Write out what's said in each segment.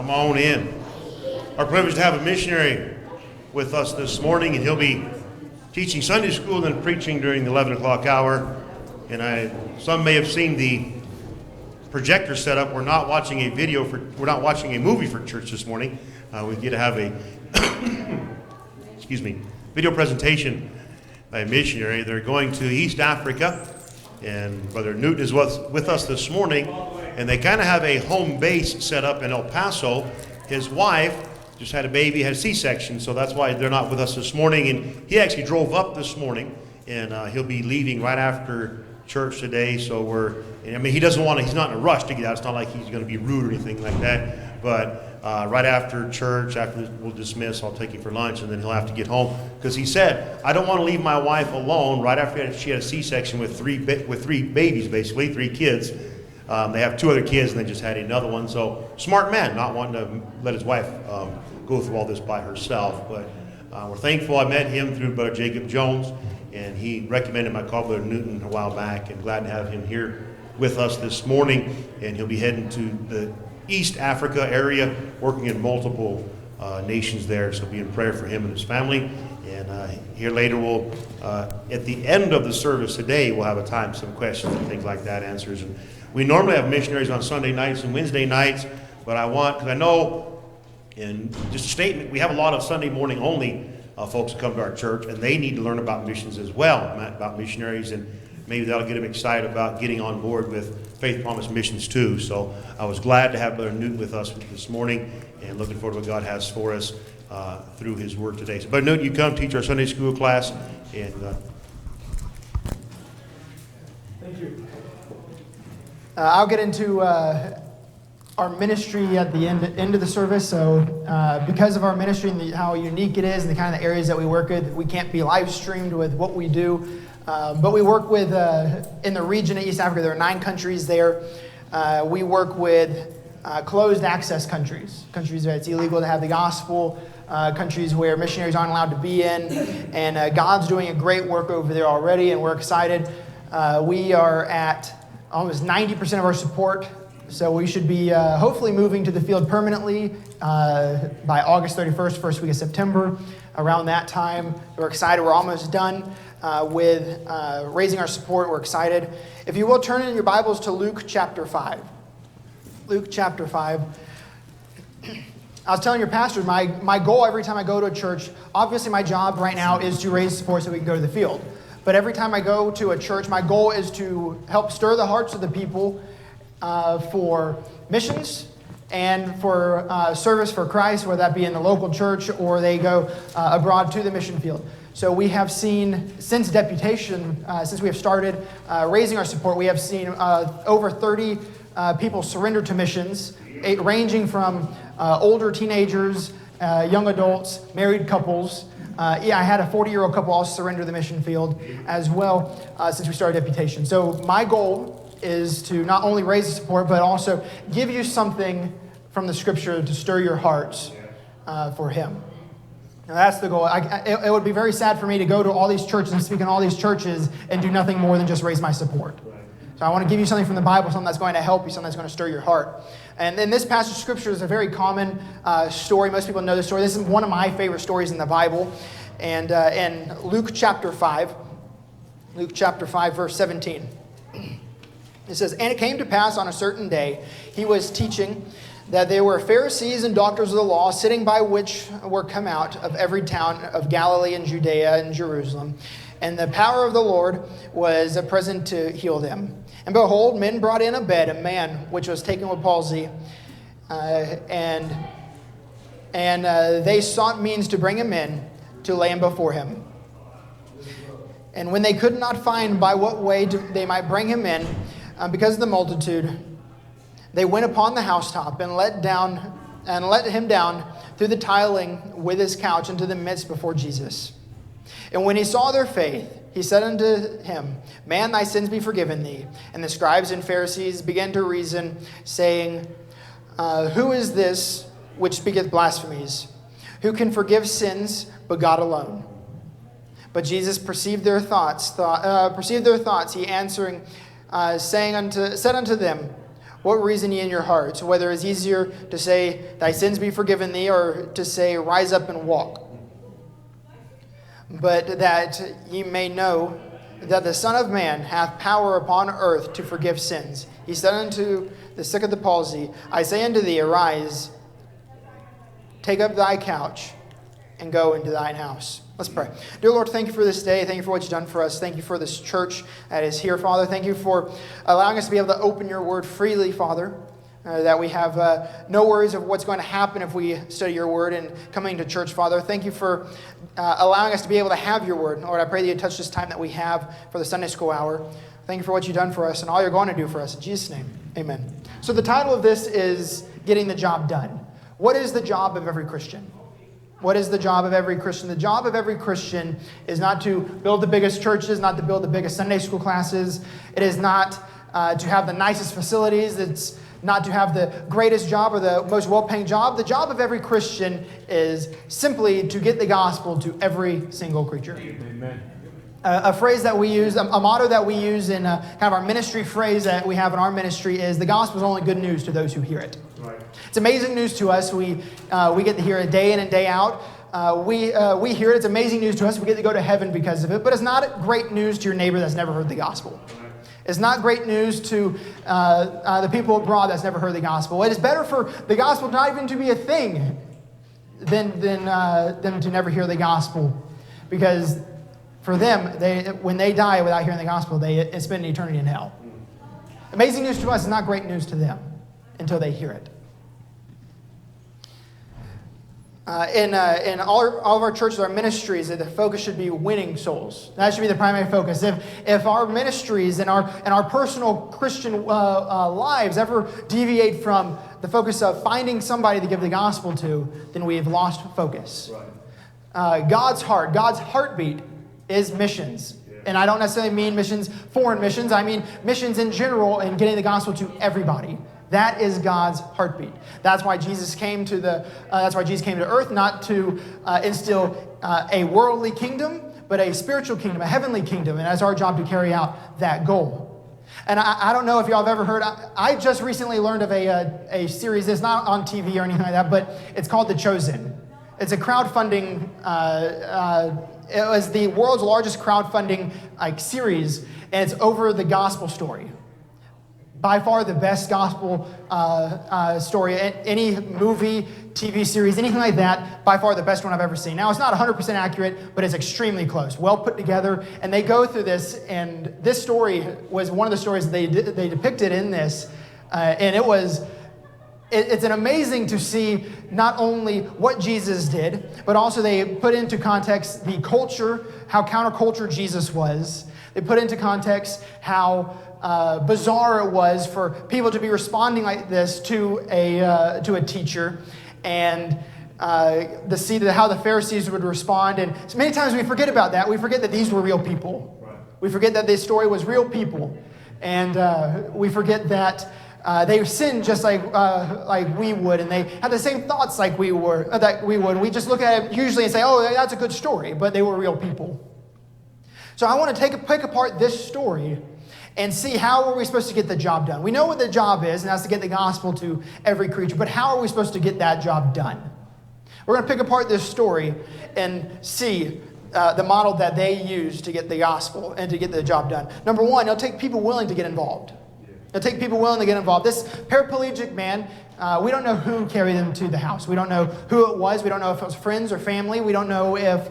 Come on in. Our privilege to have a missionary with us this morning, and he'll be teaching Sunday school and then preaching during the 11 o'clock hour. And some may have seen the projector set up. We're not watching a movie for church this morning. We get to have a video presentation by a missionary. They're going to East Africa, and Brother Newton is with us this morning, and they kind of have a home base set up in El Paso. His wife just had a baby, had a C-section, so that's why they're not with us this morning. And he actually drove up this morning, and he'll be leaving right after church today. So he's not in a rush to get out. It's not like he's going to be rude or anything like that. But right after church, after we'll dismiss, I'll take him for lunch, and then he'll have to get home. Because he said, I don't want to leave my wife alone right after she had a C-section with three babies, basically, 3 kids. They have 2 other kids, and they just had another one. So smart man, not wanting to let his wife go through all this by herself. But we're thankful. I met him through Brother Jacob Jones, and he recommended my call Brother Newton a while back, and glad to have him here with us this morning. And he'll be heading to the East Africa area, working in multiple nations there. So be in prayer for him and his family. And here later, we'll at the end of the service today, we'll have a time, some questions and things like that, answers. And we normally have missionaries on Sunday nights and Wednesday nights, but because I know, in just a statement, we have a lot of Sunday morning only folks who come to our church, and they need to learn about missions as well, about missionaries, and maybe that'll get them excited about getting on board with Faith Promise Missions too. So I was glad to have Brother Newton with us this morning, and looking forward to what God has for us through his word today. So Brother Newton, you come teach our Sunday school class, and thank you. I'll get into our ministry at the end of the service. So because of our ministry and how unique it is and the kind of areas that we work with, we can't be live streamed with what we do. But we work with, in the region of East Africa, there are 9 countries there. We work with closed access countries where it's illegal to have the gospel, countries where missionaries aren't allowed to be in. And God's doing a great work over there already, and we're excited. We are at almost 90% of our support, so we should be hopefully moving to the field permanently by August 31st, first week of September. Around that time, we're excited. We're almost done with raising our support. We're excited. If you will, turn in your Bibles to Luke chapter 5. Luke chapter 5. I was telling your pastor, my goal every time I go to a church, obviously my job right now is to raise support so we can go to the field. But every time I go to a church, my goal is to help stir the hearts of the people for missions and for service for Christ, whether that be in the local church or they go abroad to the mission field. So we have seen, since deputation, since we have started raising our support, we have seen over 30 people surrender to missions, ranging from older teenagers, young adults, married couples. I had a 40-year-old couple also surrender the mission field as well since we started deputation. So my goal is to not only raise the support, but also give you something from the Scripture to stir your hearts for Him. Now that's the goal. It would be very sad for me to go to all these churches and speak in all these churches and do nothing more than just raise my support. So I want to give you something from the Bible, something that's going to help you, something that's going to stir your heart. And then this passage of Scripture is a very common story. Most people know this story. This is one of my favorite stories in the Bible. And in Luke chapter 5, verse 17, it says, "And it came to pass on a certain day, he was teaching, that there were Pharisees and doctors of the law sitting by, which were come out of every town of Galilee and Judea and Jerusalem. And the power of the Lord was present to heal them. And behold, men brought in a bed a man which was taken with palsy, and they sought means to bring him in, to lay him before him. And when they could not find by what way they might bring him in, because of the multitude, they went upon the housetop and let him down through the tiling with his couch into the midst before Jesus. And when he saw their faith, he said unto him, Man, thy sins be forgiven thee. And the scribes and Pharisees began to reason, saying, Who is this which speaketh blasphemies? Who can forgive sins but God alone? But Jesus perceived their thoughts. He answering, said unto them, What reason ye in your hearts? Whether it's easier to say, thy sins be forgiven thee, or to say, rise up and walk. But that ye may know that the Son of Man hath power upon earth to forgive sins. He said unto the sick of the palsy, I say unto thee, arise, take up thy couch, and go into thine house. Let's pray. Dear Lord, thank you for this day. Thank you for what you've done for us. Thank you for this church that is here, Father. Thank you for allowing us to be able to open your word freely, Father. That we have no worries of what's going to happen if we study your word and coming to church, Father. Thank you for allowing us to be able to have your word. Lord, I pray that you touch this time that we have for the Sunday school hour. Thank you for what you've done for us and all you're going to do for us. In Jesus' name, amen. So the title of this is Getting the Job Done. What is the job of every Christian? What is the job of every Christian? The job of every Christian is not to build the biggest churches, not to build the biggest Sunday school classes. It is not to have the nicest facilities. It's not to have the greatest job or the most well-paying job. The job of every Christian is simply to get the gospel to every single creature. Amen. A phrase that we use, a motto that we use in kind of our ministry phrase that we have in our ministry is the gospel is only good news to those who hear it. Right. It's amazing news to us. We get to hear it day in and day out. We hear it. It's amazing news to us. We get to go to heaven because of it. But it's not great news to your neighbor that's never heard the gospel. It's not great news to the people abroad that's never heard the gospel. It is better for the gospel not even to be a thing than to never hear the gospel. Because for them, when they die without hearing the gospel, they spend an eternity in hell. Amazing news to us is not great news to them until they hear it. In all of our churches, our ministries, the focus should be winning souls. That should be the primary focus. If our ministries and our personal Christian lives ever deviate from the focus of finding somebody to give the gospel to, then we have lost focus. Right. God's heart, God's heartbeat is missions. Yeah. And I don't necessarily mean missions, foreign missions. I mean missions in general and getting the gospel to everybody. That is God's heartbeat. That's why Jesus came to earth, not to instill a worldly kingdom, but a spiritual kingdom, a heavenly kingdom. And it's our job to carry out that goal. And I don't know if y'all have ever heard. I just recently learned of a series. It's not on TV or anything like that, but it's called The Chosen. It's a crowdfunding. It was the world's largest crowdfunding series, and it's over the gospel story. By far the best gospel story. Any movie, TV series, anything like that, by far the best one I've ever seen. Now, it's not 100% accurate, but it's extremely close. Well put together. And they go through this, and this story was one of the stories they depicted in this. And it's an amazing to see not only what Jesus did, but also they put into context the culture, how counterculture Jesus was. They put into context how bizarre it was for people to be responding like this to a teacher, and see how the Pharisees would respond. And so many times we forget about that. We forget that these were real people. Right. We forget that this story was real people, and we forget that they sinned just like we would, and they had the same thoughts like we would. We just look at it usually and say, "Oh, that's a good story," but they were real people. So I want to pick apart this story and see how are we supposed to get the job done. We know what the job is, and that's to get the gospel to every creature, but how are we supposed to get that job done? We're going to pick apart this story and see the model that they use to get the gospel and to get the job done. Number one, it'll take people willing to get involved. It'll take people willing to get involved. This paraplegic man, we don't know who carried him to the house. We don't know who it was. We don't know if it was friends or family. We don't know if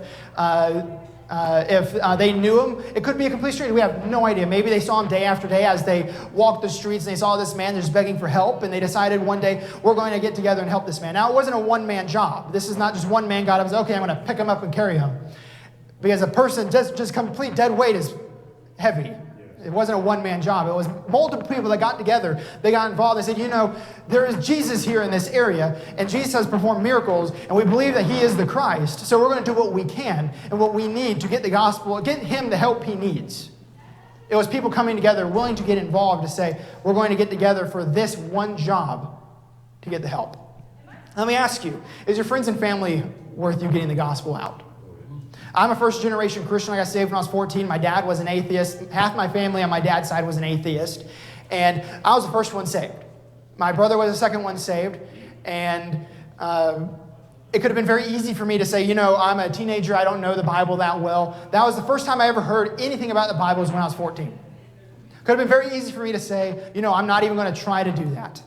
they knew him. It could be a complete stranger. We have no idea. Maybe they saw him day after day as they walked the streets and they saw this man just begging for help, and they decided one day, we're going to get together and help this man. Now, it wasn't a one-man job. This is not just one man got up and said, okay, I'm going to pick him up and carry him. Because a person, just complete dead weight is heavy. It wasn't a one-man job. It was multiple people that got together. They got involved. They said, there is Jesus here in this area, and Jesus has performed miracles, and we believe that he is the Christ. So we're going to do what we can and what we need to get the gospel, get him the help he needs. It was people coming together, willing to get involved, to say, we're going to get together for this one job to get the help. Let me ask you, is your friends and family worth you getting the gospel out? I'm a first-generation Christian. I got saved when I was 14. My dad was an atheist. Half my family on my dad's side was an atheist. And I was the first one saved. My brother was the second one saved, and it could have been very easy for me to say, you know, I'm a teenager, I don't know the Bible that well. That was the first time I ever heard anything about the Bible was when I was 14. Could have been very easy for me to say, you know, I'm not even going to try to do that.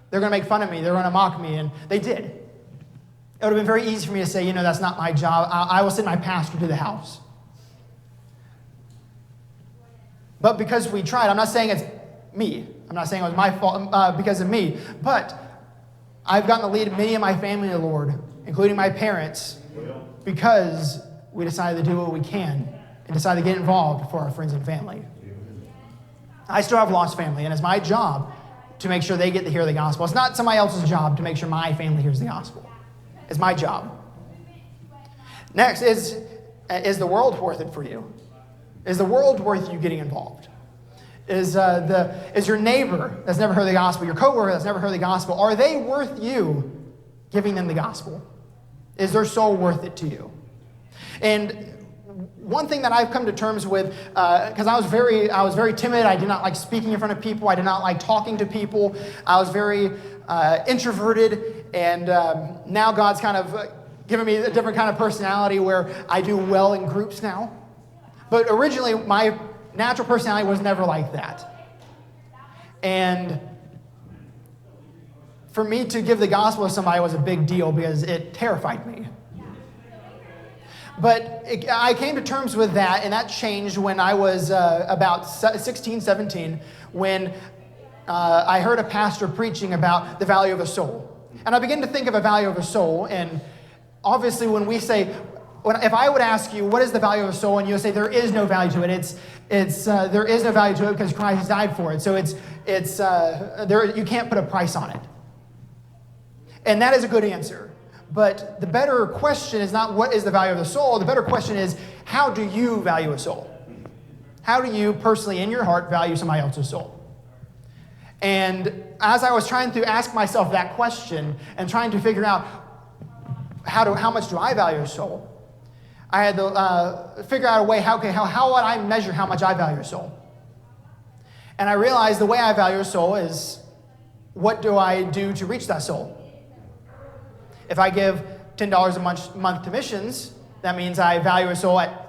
They're going to make fun of me, they're going to mock me, and they did. It would have been very easy for me to say, you know, that's not my job. I will send my pastor to the house. But because we tried, I'm not saying it's me. I'm not saying it was my fault because of me. But I've gotten to lead many of my family to the Lord, including my parents, because we decided to do what we can and decided to get involved for our friends and family. I still have lost family, and it's my job to make sure they get to hear the gospel. It's not somebody else's job to make sure my family hears the gospel. It's my job. Next, is the world worth it for you? Is the world worth you getting involved? Is your neighbor that's never heard the gospel, your coworker that's never heard the gospel, are they worth you giving them the gospel? Is their soul worth it to you? And one thing that I've come to terms with, because I was very timid. I did not like speaking in front of people. I did not like talking to people. I was very introverted, and now God's kind of given me a different kind of personality where I do well in groups now. But originally, my natural personality was never like that. And for me to give the gospel to somebody was a big deal because it terrified me. But I came to terms with that, and that changed when I was about 16, 17, when I heard a pastor preaching about the value of a soul. And I began to think of a value of a soul, and obviously when we say, if I would ask you, what is the value of a soul? And you'll say, there is no value to it. There is no value to it because Christ died for it. So you can't put a price on it. And that is a good answer. But the better question is not what is the value of the soul. The better question is, how do you value a soul? How do you personally in your heart value somebody else's soul? And as I was trying to ask myself that question and trying to figure out how much do I value a soul, I had to figure out a way, how would I measure how much I value a soul? And I realized the way I value a soul is, what do I do to reach that soul? If I give $10 a month to missions, that means I value a soul at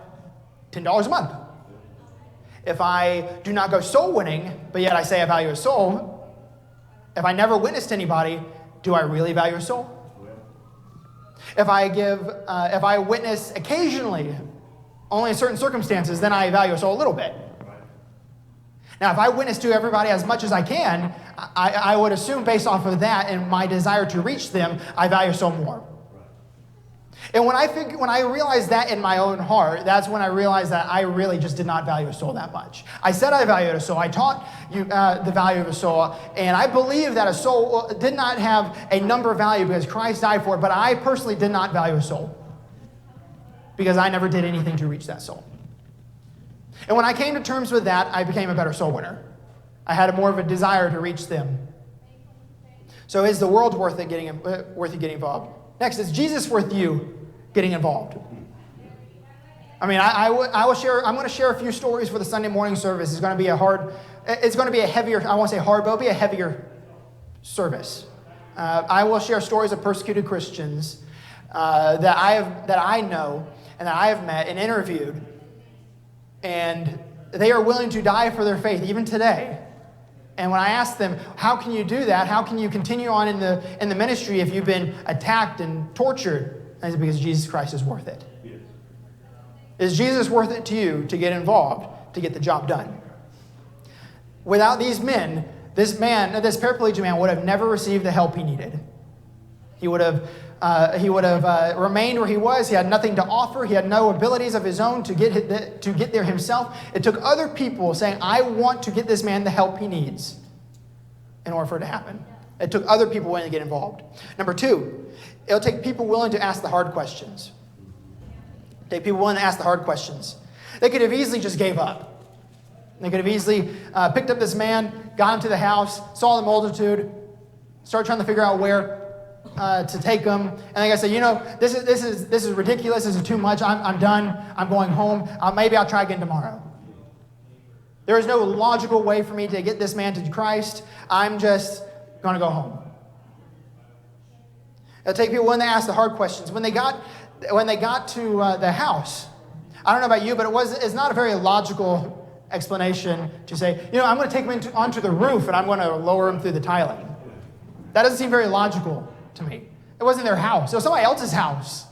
$10 a month. If I do not go soul winning, but yet I say I value a soul, if I never witness to anybody, do I really value a soul? If I witness occasionally, only in certain circumstances, then I value a soul a little bit. Now, if I witness to everybody as much as I can, I would assume based off of that and my desire to reach them, I value a soul more. And when I realized that in my own heart, that's when I realized that I really just did not value a soul that much. I said I valued a soul. I taught you the value of a soul, and I believe that a soul did not have a number value because Christ died for it, but I personally did not value a soul because I never did anything to reach that soul. And when I came to terms with that, I became a better soul winner. I had more of a desire to reach them. So is the world worth you getting involved? Next, is Jesus worth you getting involved? I mean, I will share. I'm going to share a few stories for the Sunday morning service. It's going to be a heavier. I won't say hard, but it'll be a heavier service. I will share stories of persecuted Christians that I know and that I have met and interviewed, and they are willing to die for their faith even today. And when I ask them, how can you do that? How can you continue on in the ministry if you've been attacked and tortured? And it's because Jesus Christ is worth it. Yes. Is Jesus worth it to you to get involved, to get the job done? Without these men, this paraplegic man would have never received the help he needed. He would have remained where he was. He had nothing to offer. He had no abilities of his own to get there himself. It took other people saying, I want to get this man the help he needs in order for it to happen. It took other people willing to get involved. Number two, it'll take people willing to ask the hard questions. Take people willing to ask the hard questions. They could have easily just gave up. They could have easily picked up this man, got him to the house, saw the multitude, started trying to figure out where to take them, and like I said, this is ridiculous. This is too much. I'm done. I'm going home. Maybe I'll try again tomorrow. There is no logical way for me to get this man to Christ. I'm just going to go home. It'll take people willing to ask the hard questions. When they got to the house, I don't know about you, but it's not a very logical explanation to say, I'm going to take them onto the roof and I'm going to lower them through the tiling. That doesn't seem very logical to me. It wasn't their house. It was somebody else's house.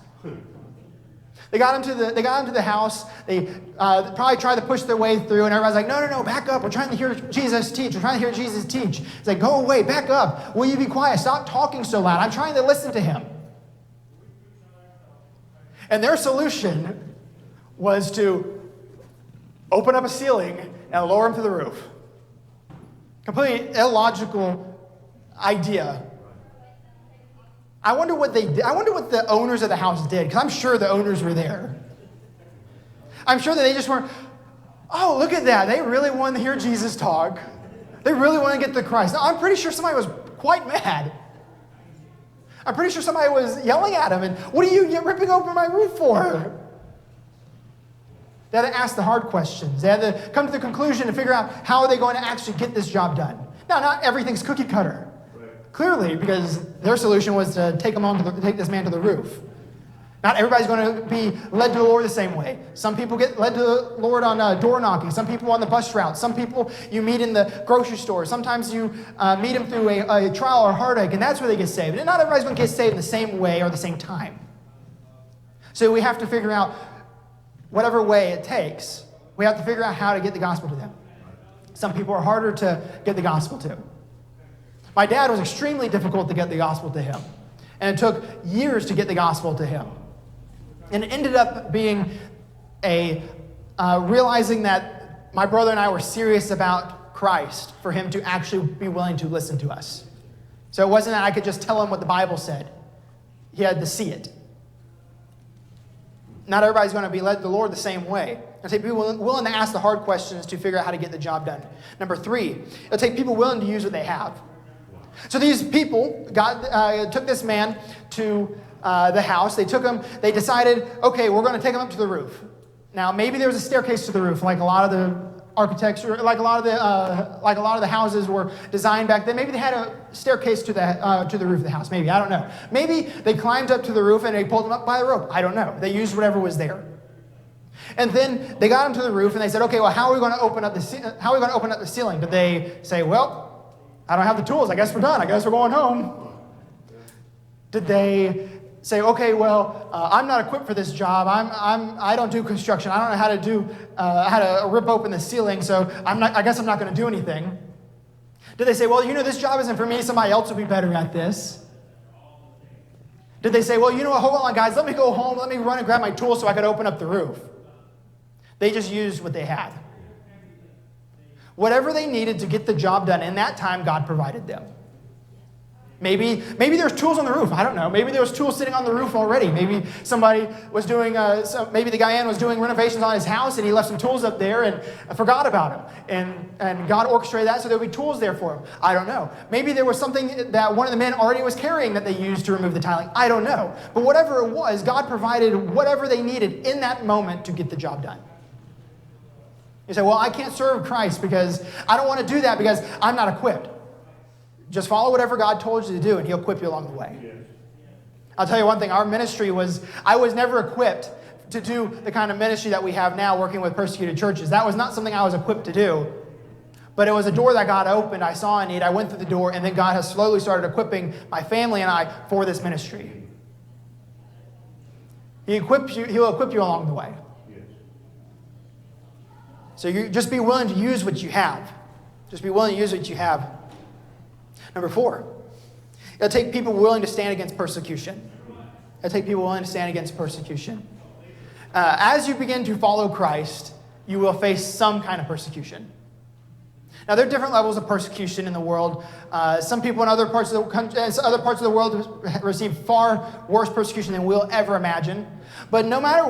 They got into the house. They probably tried to push their way through, and everybody's like, no, back up. We're trying to hear Jesus teach. We're trying to hear Jesus teach. It's like, go away, back up. Will you be quiet? Stop talking so loud. I'm trying to listen to him. And their solution was to open up a ceiling and lower him to the roof. Completely illogical idea. I wonder what they did. I wonder what the owners of the house did, because I'm sure the owners were there. I'm sure that they just weren't, oh, look at that. They really want to hear Jesus talk. They really want to get to Christ. Now, I'm pretty sure somebody was quite mad. I'm pretty sure somebody was yelling at him, and what are you ripping open my roof for? They had to ask the hard questions. They had to come to the conclusion and figure out how are they going to actually get this job done. Now, not everything's cookie cutter. Clearly, because their solution was to take this man to the roof. Not everybody's going to be led to the Lord the same way. Some people get led to the Lord on door knocking. Some people on the bus route. Some people you meet in the grocery store. Sometimes you meet them through a trial or heartache, and that's where they get saved. And not everybody's going to get saved in the same way or the same time. So we have to figure out whatever way it takes. We have to figure out how to get the gospel to them. Some people are harder to get the gospel to. My dad was extremely difficult to get the gospel to him. And it took years to get the gospel to him. And it ended up being realizing that my brother and I were serious about Christ for him to actually be willing to listen to us. So it wasn't that I could just tell him what the Bible said. He had to see it. Not everybody's going to be led to the Lord the same way. It'll take people willing to ask the hard questions to figure out how to get the job done. Number 3, it'll take people willing to use what they have. So these people took this man to the house. They took him. They decided, okay, we're going to take him up to the roof. Now, maybe there was a staircase to the roof, like a lot of the architecture, like a lot of the houses were designed back then. Maybe they had a staircase to the roof of the house. Maybe, I don't know. Maybe they climbed up to the roof and they pulled him up by the rope. I don't know. They used whatever was there. And then they got him to the roof and they said, okay, well, how are we going to open up the ceiling? Did they say, well, I don't have the tools. I guess we're done. I guess we're going home. Did they say, okay, well, I'm not equipped for this job. I don't do construction. I don't know how to rip open the ceiling. So I guess I'm not going to do anything. Did they say, well, this job isn't for me. Somebody else will be better at this. Did they say, well, what? Hold on, guys. Let me go home. Let me run and grab my tools so I could open up the roof. They just used what they had. Whatever they needed to get the job done in that time, God provided them. Maybe there's tools on the roof. I don't know. Maybe there was tools sitting on the roof already. Maybe somebody was doing, maybe the Guyan was doing renovations on his house and he left some tools up there and forgot about them. And God orchestrated that so there would be tools there for him. I don't know. Maybe there was something that one of the men already was carrying that they used to remove the tiling. I don't know. But whatever it was, God provided whatever they needed in that moment to get the job done. You say, well, I can't serve Christ because I don't want to do that because I'm not equipped. Just follow whatever God told you to do and he'll equip you along the way. I'll tell you one thing, our ministry I was never equipped to do the kind of ministry that we have now working with persecuted churches. That was not something I was equipped to do. But it was a door that God opened. I saw a need. I went through the door and then God has slowly started equipping my family and I for this ministry. He'll equip you along the way. So you just be willing to use what you have. Just be willing to use what you have. Number 4, it'll take people willing to stand against persecution. It'll take people willing to stand against persecution. As you begin to follow Christ, you will face some kind of persecution. Now, there are different levels of persecution in the world. Some people in other parts of the world receive far worse persecution than we'll ever imagine. But no matter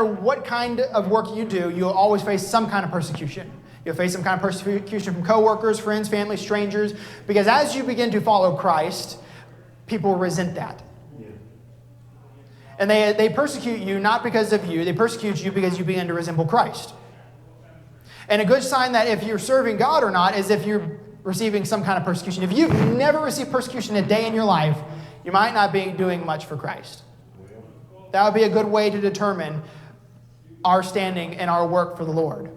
what kind of work you do, you'll always face some kind of persecution. You'll face some kind of persecution from coworkers, friends, family, strangers. Because as you begin to follow Christ, people resent that. And they persecute you not because of you. They persecute you because you begin to resemble Christ. And a good sign that if you're serving God or not is if you're receiving some kind of persecution. If you've never received persecution a day in your life, you might not be doing much for Christ. That would be a good way to determine our standing and our work for the Lord.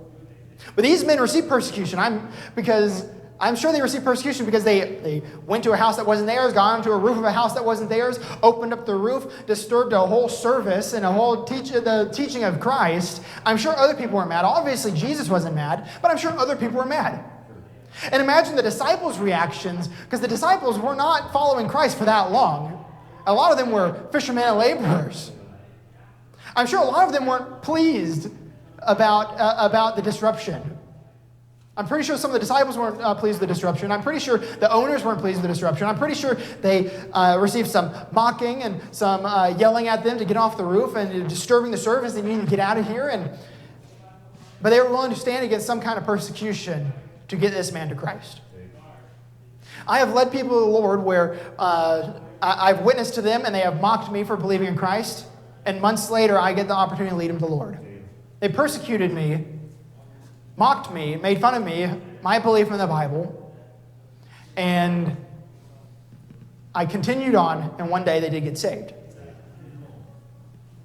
But these men received persecution because I'm sure they received persecution because they went to a house that wasn't theirs, got onto a roof of a house that wasn't theirs, opened up the roof, disturbed a whole service and the teaching of Christ. I'm sure other people were mad. Obviously, Jesus wasn't mad, but I'm sure other people were mad. And imagine the disciples' reactions, because the disciples were not following Christ for that long. A lot of them were fishermen and laborers. I'm sure a lot of them weren't pleased about the disruption. I'm pretty sure some of the disciples weren't pleased with the disruption. I'm pretty sure the owners weren't pleased with the disruption. I'm pretty sure they received some mocking and some yelling at them to get off the roof and disturbing the service. They needed to get out of here. But they were willing to stand against some kind of persecution to get this man to Christ. I have led people to the Lord where I've witnessed to them and they have mocked me for believing in Christ. And months later, I get the opportunity to lead them to the Lord. They persecuted me, mocked me, made fun of me, my belief in the Bible, and I continued on, and one day they did get saved.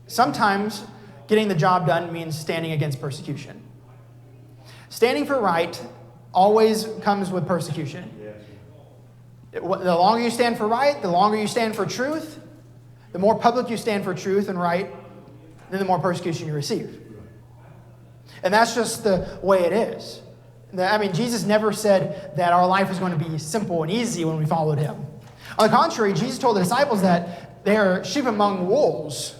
Sometimes getting the job done means standing against persecution. Standing for right always comes with persecution. The longer you stand for right, the longer you stand for truth, the more public you stand for truth and right, then the more persecution you receive. And that's just the way it is. I mean, Jesus never said that our life was going to be simple and easy when we followed him. On the contrary, Jesus told the disciples that they are sheep among wolves.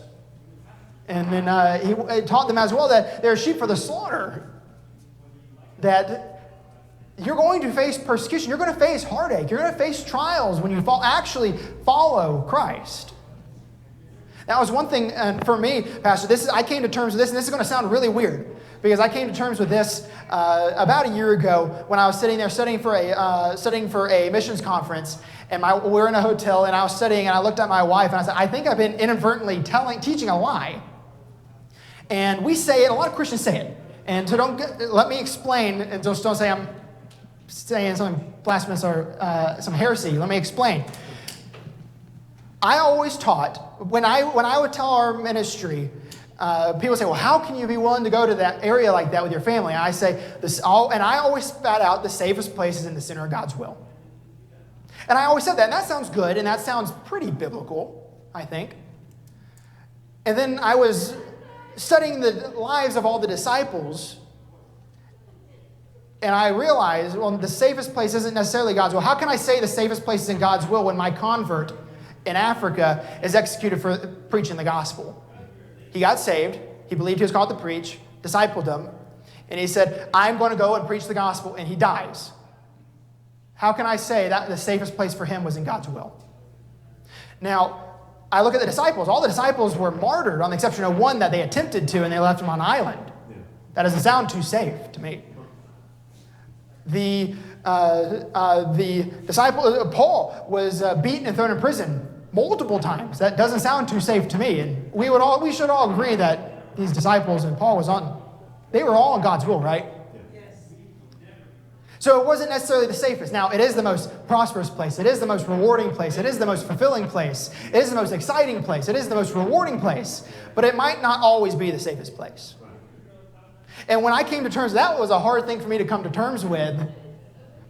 And then he taught them as well that they're sheep for the slaughter. That you're going to face persecution. You're going to face heartache. You're going to face trials when you actually follow Christ. That was one thing for me, Pastor. I came to terms with this, and this is going to sound really weird. Because I came to terms with this about a year ago when I was sitting there studying for a missions conference, and we were in a hotel, and I was studying, and I looked at my wife, and I said, I think I've been inadvertently teaching a lie. And we say it, a lot of Christians say it. And so let me explain, and just don't say I'm saying something blasphemous or some heresy. Let me explain. I always taught, when I would tell our ministry, people say, well, how can you be willing to go to that area like that with your family? And I say, and I always spat out the safest place is in the center of God's will. And I always said that, and that sounds good, and that sounds pretty biblical, I think. And then I was studying the lives of all the disciples, and I realized, well, the safest place isn't necessarily God's will. How can I say the safest place is in God's will when my convert in Africa is executed for preaching the gospel? He got saved. He believed he was called to preach, discipled him, and he said, I'm going to go and preach the gospel, and he dies. How can I say that the safest place for him was in God's will? Now, I look at the disciples. All the disciples were martyred on the exception of one that they attempted to, and they left him on an island. That doesn't sound too safe to me. The disciple, Paul, was beaten and thrown in prison multiple times. That doesn't sound too safe to me. And we should all agree that these disciples and Paul they were all in God's will, right? Yes. So it wasn't necessarily the safest. Now, it is the most prosperous place. It is the most rewarding place. It is the most fulfilling place. It is the most exciting place. It is the most rewarding place. But it might not always be the safest place. And when I came to terms, that was a hard thing for me to come to terms with,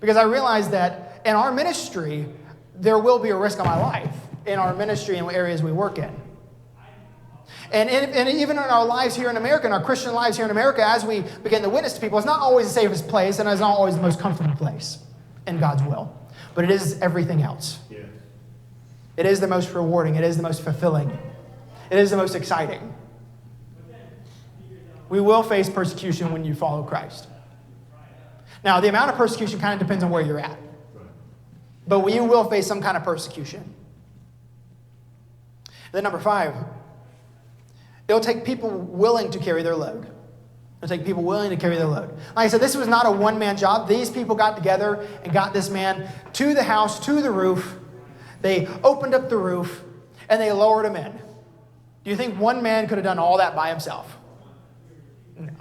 because I realized that in our ministry, there will be a risk on my life. In our ministry and areas we work in. And even in our lives here in America, in our Christian lives here in America, as we begin to witness to people, it's not always the safest place, and it's not always the most comfortable place in God's will. But it is everything else. Yeah. It is the most rewarding. It is the most fulfilling. It is the most exciting. We will face persecution when you follow Christ. Now, the amount of persecution kind of depends on where you're at. But you will face some kind of persecution. Then number 5, it'll take people willing to carry their load. It'll take people willing to carry their load. Like I said, this was not a one-man job. These people got together and got this man to the house, to the roof. They opened up the roof, and they lowered him in. Do you think one man could have done all that by himself? No.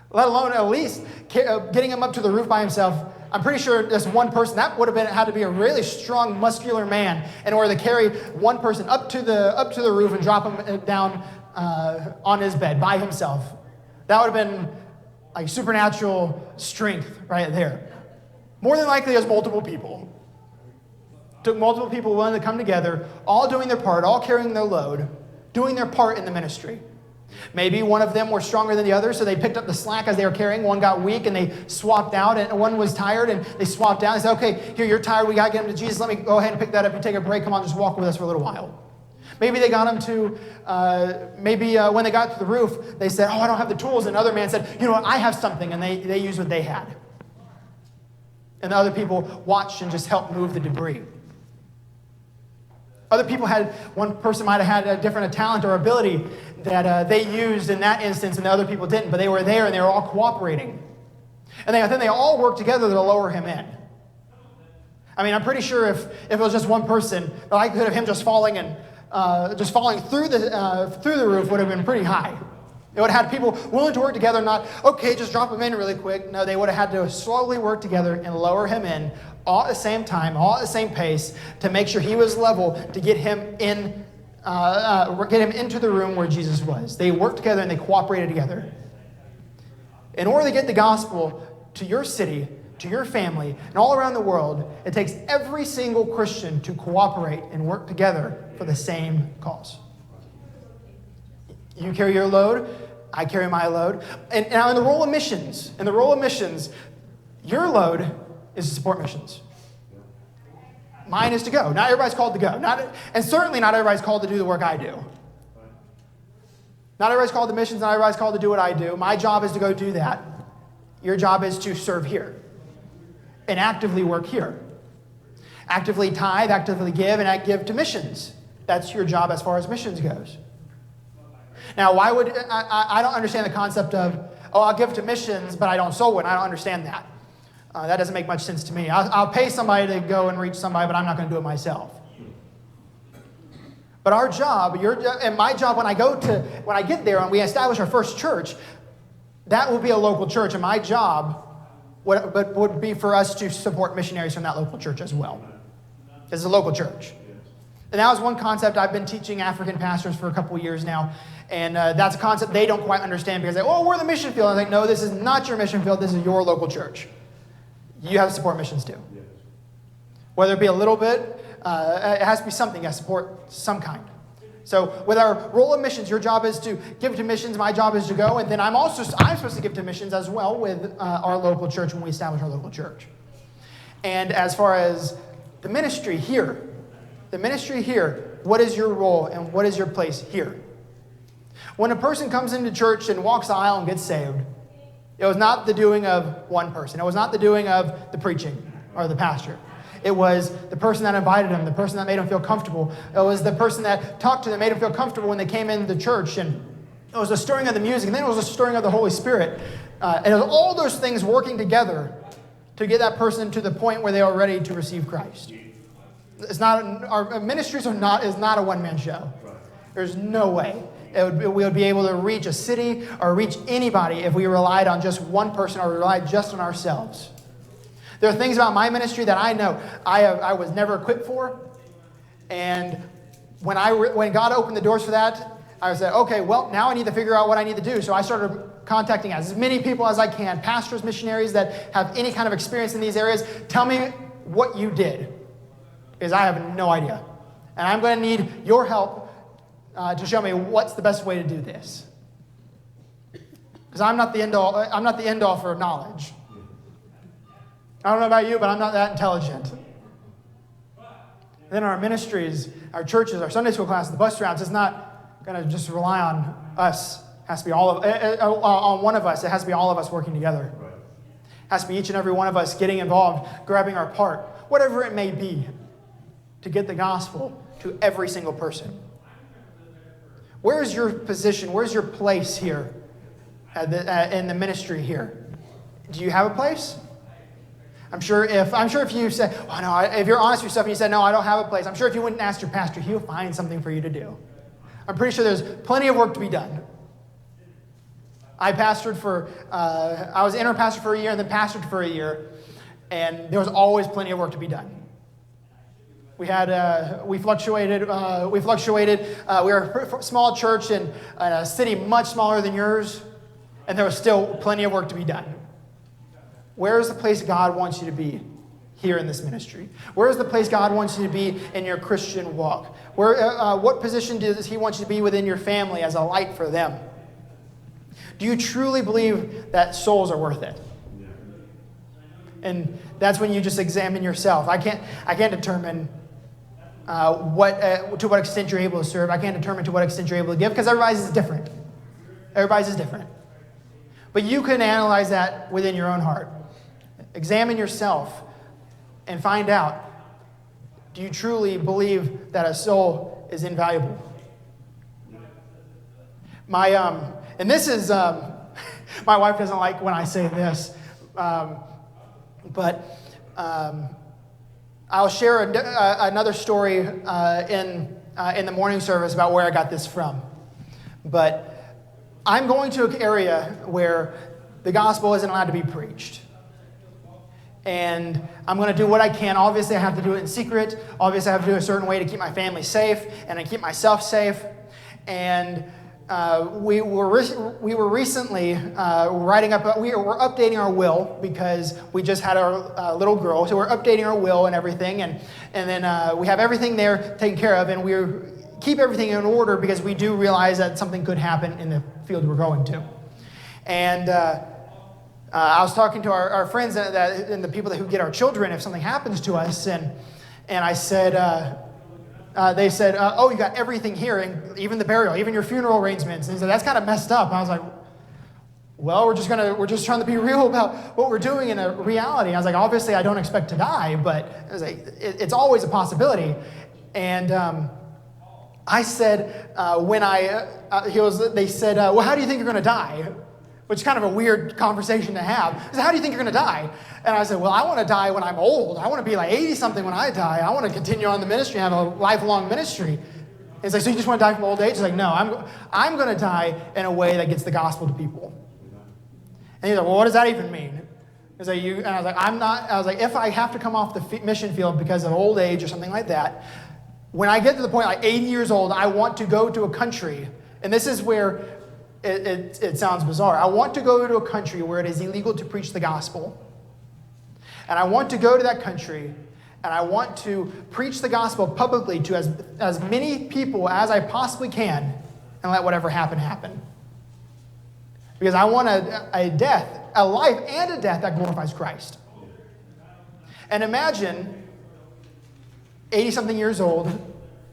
Let alone at least getting him up to the roof by himself, I'm pretty sure this one person, that would have had to be a really strong, muscular man in order to carry one person up to the roof and drop him down on his bed by himself. That would have been like supernatural strength right there. More than likely, there's multiple people. Took multiple people willing to come together, all doing their part, all carrying their load, doing their part in the ministry. Maybe one of them were stronger than the other, so they picked up the slack as they were carrying. One got weak and they swapped out, and one was tired and they swapped out. They said, okay, here, you're tired, we got to get him to Jesus. Let me go ahead and pick that up. You take a break, come on, just walk with us for a little while. Maybe they got him to, when they got to the roof, they said, oh, I don't have the tools. And another man said, you know what, I have something, and they used what they had. And the other people watched and just helped move the debris. Other people one person might have had a different talent or ability that they used in that instance and the other people didn't, but they were there and they were all cooperating. And then they all worked together to lower him in. I mean, I'm pretty sure if it was just one person, the likelihood of him just falling through the roof would have been pretty high. It would have had people willing to work together, not, okay, just drop him in really quick. No, they would have had to slowly work together and lower him in all at the same time, all at the same pace, to make sure he was level to get him into the room where Jesus was. They worked together and they cooperated together. In order to get the gospel to your city, to your family, and all around the world, it takes every single Christian to cooperate and work together for the same cause. You carry your load, I carry my load. And now in the role of missions, your load is to support missions. Mine is to go. Not everybody's called to go. And certainly not everybody's called to do the work I do. Not everybody's called to missions, not everybody's called to do what I do. My job is to go do that. Your job is to serve here and actively work here. Actively tithe, actively give, and give to missions. That's your job as far as missions goes. Now, why would I don't understand the concept of, I'll give to missions, but I don't sow one. I don't understand that. That doesn't make much sense to me. I'll pay somebody to go and reach somebody, but I'm not going to do it myself. But our job, and my job when I get there and we establish our first church, that will be a local church, and my job would be for us to support missionaries from that local church as well. It's a local church. And that was one concept I've been teaching African pastors for a couple of years now. And that's a concept they don't quite understand because we're the mission field. I was like, no, this is not your mission field. This is your local church. You have to support missions too. Yes. Whether it be a little bit, it has to be something. You have to support some kind. So with our role of missions, your job is to give to missions. My job is to go. And then I'm supposed to give to missions as well with our local church when we establish our local church. And as far as the ministry here, what is your role and what is your place here? When a person comes into church and walks the aisle and gets saved, it was not the doing of one person. It was not the doing of the preaching or the pastor. It was the person that invited them, the person that made them feel comfortable. It was the person that talked to them, made them feel comfortable when they came into the church. And it was the stirring of the music, and then it was the stirring of the Holy Spirit. And it was all those things working together to get that person to the point where they are ready to receive Christ. Our ministries is not a one-man show. There's no way we would be able to reach a city or reach anybody if we relied on just one person or relied just on ourselves. There are things about my ministry that I know I was never equipped for. And when God opened the doors for that, I said, okay, well, now I need to figure out what I need to do. So I started contacting as many people as I can, pastors, missionaries that have any kind of experience in these areas. Tell me what you did, because I have no idea. And I'm going to need your help to show me what's the best way to do this. Because I'm not the end all for knowledge. I don't know about you, but I'm not that intelligent. And then our ministries, our churches, our Sunday school classes, the bus routes, it's not going to just rely on us. It has to be on one of us. It has to be all of us working together. Right. It has to be each and every one of us getting involved, grabbing our part, whatever it may be, to get the gospel to every single person. Where's your position? Where's your place here in the ministry here? Do you have a place? I'm sure if you say, oh no, if you're honest with yourself and you said, no, I don't have a place, I'm sure if you went and asked your pastor, he'll find something for you to do. I'm pretty sure there's plenty of work to be done. I was interim pastor for a year and then pastored for a year. and there was always plenty of work to be done. We fluctuated. We were a small church in a city much smaller than yours, and there was still plenty of work to be done. Where is the place God wants you to be here in this ministry? Where is the place God wants you to be in your Christian walk? What position does He want you to be within your family as a light for them? Do you truly believe that souls are worth it? And that's when you just examine yourself. I can't determine to what extent you're able to serve. I can't determine to what extent you're able to give, because everybody's is different. Everybody's is different. But you can analyze that within your own heart. Examine yourself and find out, do you truly believe that a soul is invaluable? And this is, my wife doesn't like when I say this, but I'll share another story in the morning service about where I got this from. But I'm going to an area where the gospel isn't allowed to be preached. And I'm going to do what I can. Obviously, I have to do it in secret. Obviously, I have to do it a certain way to keep my family safe and to keep myself safe. And we were recently we were updating our will because we just had our little girl. So we're updating our will and everything. And then we have everything there taken care of. And we keep everything in order because we do realize that something could happen in the field we're going to. And I was talking to our friends and the people who get our children if something happens to us, and I said, they said, oh, you got everything here, and even the burial, even your funeral arrangements. And he said, that's kind of messed up. And I was like, well, we're just trying to be real about what we're doing in a reality. I was like, obviously, I don't expect to die, but I was like, it's always a possibility. And I said, they said, well, how do you think you're going to die? Which is kind of a weird conversation to have. I said, how do you think you're going to die? And I said, well, I want to die when I'm old. I want to be like 80-something when I die. I want to continue on the ministry and have a lifelong ministry. He's like, so you just want to die from old age? He's like, no, I'm going to die in a way that gets the gospel to people. And he's like, well, what does that even mean? He's like, and I was like, I was like, if I have to come off the mission field because of old age or something like that, when I get to the point, like 80 years old, I want to go to a country, and this is where it sounds bizarre. I want to go to a country where it is illegal to preach the gospel. And I want to go to that country, and I want to preach the gospel publicly to as many people as I possibly can, and let whatever happen, happen. Because I want a life and a death that glorifies Christ. And imagine 80-something years old.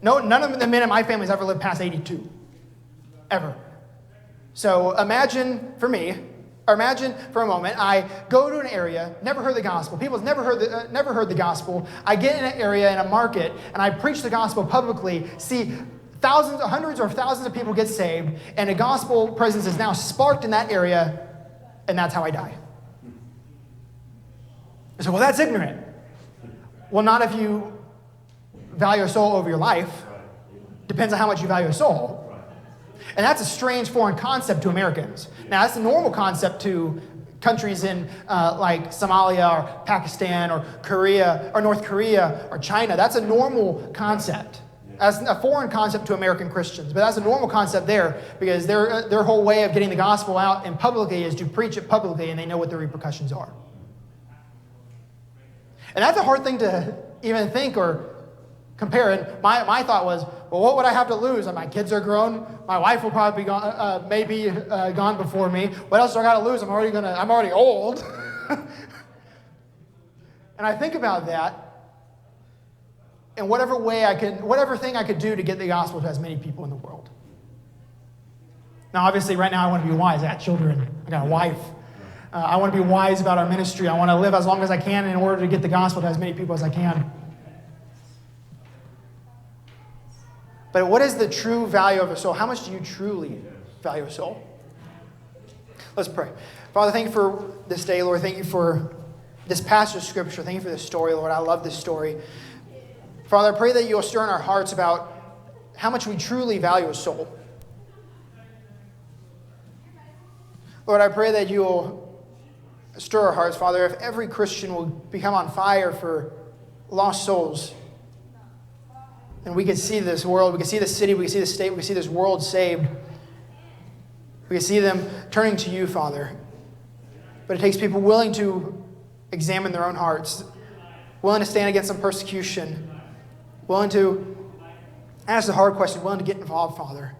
No, none of the men in my family has ever lived past 82. Ever. So imagine for a moment, I go to an area, never heard the gospel. People have never heard the gospel. I get in an area in a market, and I preach the gospel publicly, see thousands, hundreds or thousands of people get saved, and a gospel presence is now sparked in that area, and that's how I die. I said, well, that's ignorant. Well, not if you value a soul over your life. Depends on how much you value a soul. And that's a strange foreign concept to Americans. Now, that's a normal concept to countries in like Somalia or Pakistan or Korea or North Korea or China. That's a normal concept. That's a foreign concept to American Christians. But that's a normal concept there because their whole way of getting the gospel out and publicly is to preach it publicly, and they know what the repercussions are. And that's a hard thing to even think or compare. And my thought was, well, what would I have to lose? My kids are grown. My wife will probably be gone, maybe gone before me. What else do I got to lose? I'm already old. And I think about that, and whatever thing I could do to get the gospel to as many people in the world. Now, obviously, right now I want to be wise. I got children. I got a wife. I want to be wise about our ministry. I want to live as long as I can in order to get the gospel to as many people as I can. But what is the true value of a soul? How much do you truly value a soul? Let's pray. Father, thank you for this day, Lord. Thank you for this passage of Scripture. Thank you for this story, Lord. I love this story. Father, I pray that you'll stir in our hearts about how much we truly value a soul. Lord, I pray that you'll stir our hearts, Father, if every Christian will become on fire for lost souls. And we could see this world, we could see the city, we could see the state, we could see this world saved. We could see them turning to you, Father. But it takes people willing to examine their own hearts, willing to stand against some persecution, willing to ask the hard question, willing to get involved, Father.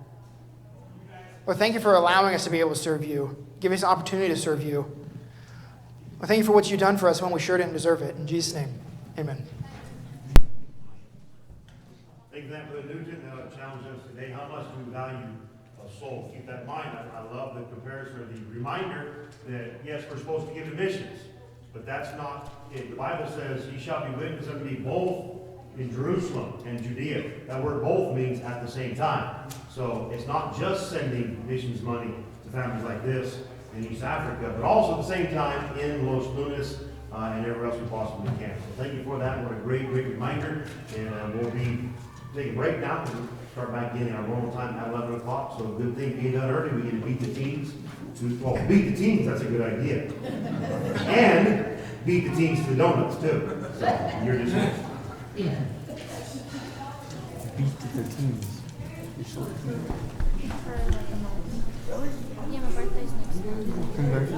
Lord, thank you for allowing us to be able to serve you, giving us the opportunity to serve you. Lord, thank you for what you've done for us when we sure didn't deserve it. In Jesus' name, amen. Thank you for that, Brother Newton. Challenge us today. How much do we value a soul? Keep that in mind. I love the comparison or the reminder that, yes, we're supposed to give to missions, but that's not it. The Bible says, ye shall be witnesses unto me both in Jerusalem and Judea. That word both means at the same time. So it's not just sending missions money to families like this in East Africa, but also at the same time in Los Lunas and everywhere else we possibly can. So thank you for that. What a great reminder. And we'll be taking a break now and start back in our normal time at 11 o'clock. So a good thing being done early. We get to beat the teams. Beat the teams, that's a good idea. And beat the teams to donuts, too. So you're just... Yeah. Beat the teams. For like a month. Really? Yeah, my birthday's next month. Congratulations.